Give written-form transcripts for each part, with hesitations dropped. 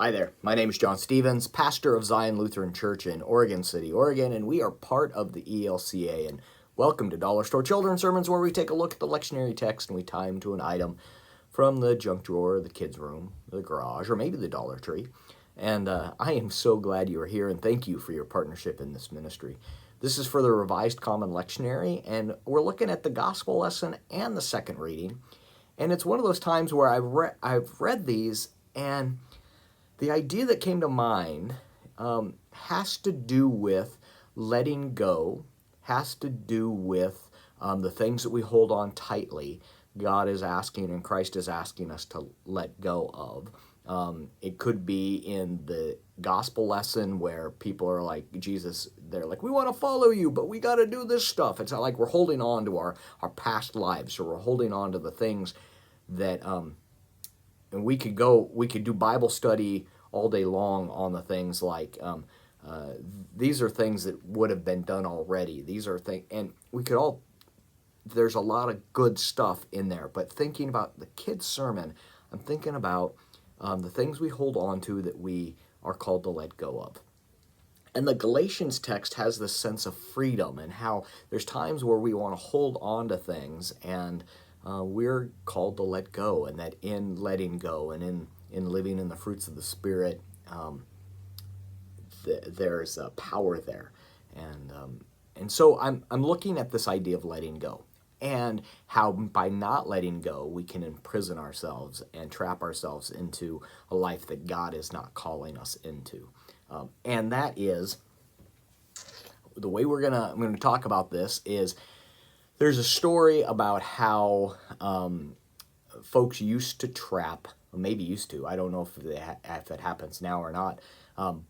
Hi there, my name is John Stevens, pastor of Zion Lutheran Church in Oregon City, Oregon, and we are part of the ELCA. And welcome to Dollar Store Children's Sermons, where we take a look at the lectionary text and we tie them to an item from the junk drawer, the kids' room, the garage, or maybe the Dollar Tree. And I am so glad you are here, and thank you for your partnership in this ministry. This is for the Revised Common Lectionary, and we're looking at the gospel lesson and the second reading. And it's one of those times where I've read these, and the idea that came to mind has to do with letting go, has to do with the things that we hold on tightly. God is asking and Christ is asking us to let go of. It could be in the gospel lesson where people are like, Jesus, they're like, we want to follow you, but we got to do this stuff. It's not like we're holding on to our past lives, or we're holding on to the things that... And we could do Bible study all day long on the things like, these are things that would have been done already. These are things, and there's a lot of good stuff in there. But thinking about the kids' sermon, I'm thinking about the things we hold on to that we are called to let go of. And the Galatians text has this sense of freedom and how there's times where we want to hold on to things, and we're called to let go, and that in letting go and in living in the fruits of the Spirit, there's power there. And so I'm looking at this idea of letting go, and how by not letting go, we can imprison ourselves and trap ourselves into a life that God is not calling us into. And that is, the way I'm going to talk about this is, there's a story about how folks used to trap, or maybe used to, I don't know if it happens now or not,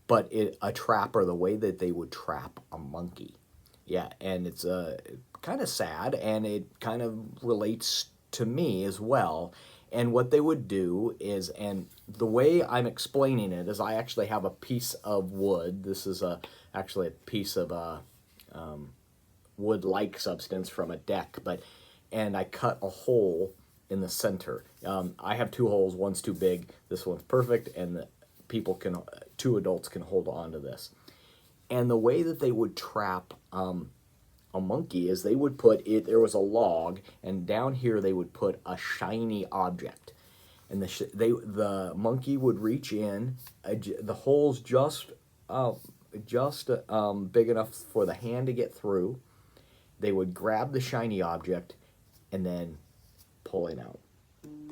but a trapper, the way that they would trap a monkey. Yeah, and it's kind of sad, and it kind of relates to me as well. And what they would do is, and the way I'm explaining it is, I actually have a piece of wood. This is actually a piece of wood-like substance from a deck, and I cut a hole in the center. I have two holes. One's too big. This one's perfect, and two adults can hold on to this. And the way that they would trap a monkey is they would put it. There was a log, and down here they would put a shiny object, and the monkey would reach in. The hole's just big enough for the hand to get through. They would grab the shiny object and then pull it out.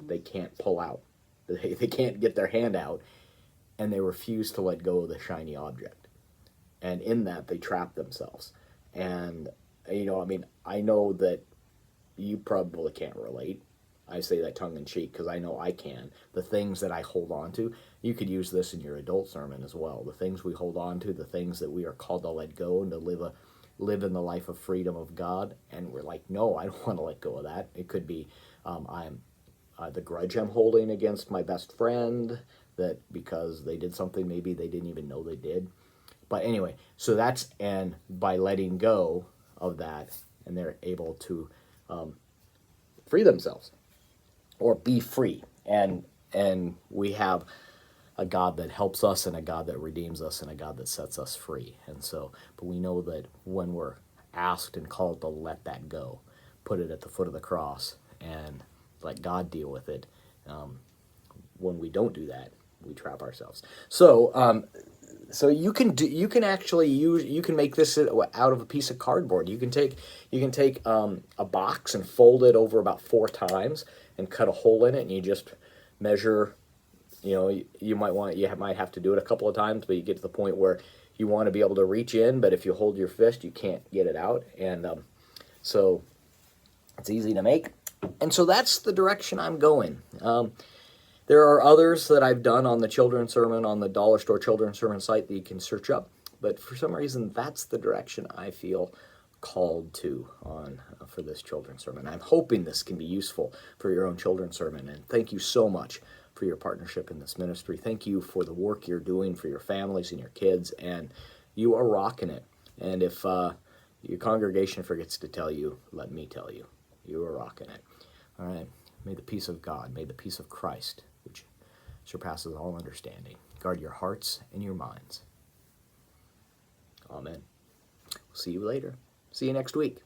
They can't pull out. They can't get their hand out, and they refuse to let go of the shiny object. And in that, they trap themselves. And, I know that you probably can't relate. I say that tongue-in-cheek because I know I can. The things that I hold on to, you could use this in your adult sermon as well. The things we hold on to, the things that we are called to let go and to live in the life of freedom of God, and we're like, no, I don't want to let go of that. It could be the grudge I'm holding against my best friend, that because they did something maybe they didn't even know they did. But anyway, so and by letting go of that, and they're able to free themselves or be free, and we have a God that helps us, and a God that redeems us, and a God that sets us free. And so, but we know that when we're asked and called to let that go, put it at the foot of the cross, and let God deal with it, when we don't do that, we trap ourselves. So, you can make this out of a piece of cardboard. You can take a box and fold it over about 4 times and cut a hole in it, and you just measure. You might have to do it a couple of times, but you get to the point where you want to be able to reach in, but if you hold your fist, you can't get it out. And so it's easy to make. And so that's the direction I'm going. There are others that I've done on the children's sermon, on the Dollar Store Children's Sermon site that you can search up. But for some reason, that's the direction I feel called to for this children's sermon. I'm hoping this can be useful for your own children's sermon. And thank you so much for your partnership in this ministry. Thank you for the work you're doing for your families and your kids, and you are rocking it. And if your congregation forgets to tell you, let me tell you, you are rocking it. All right. May the peace of God, may the peace of Christ, which surpasses all understanding. Guard your hearts and your minds. Amen. See you later. See you next week.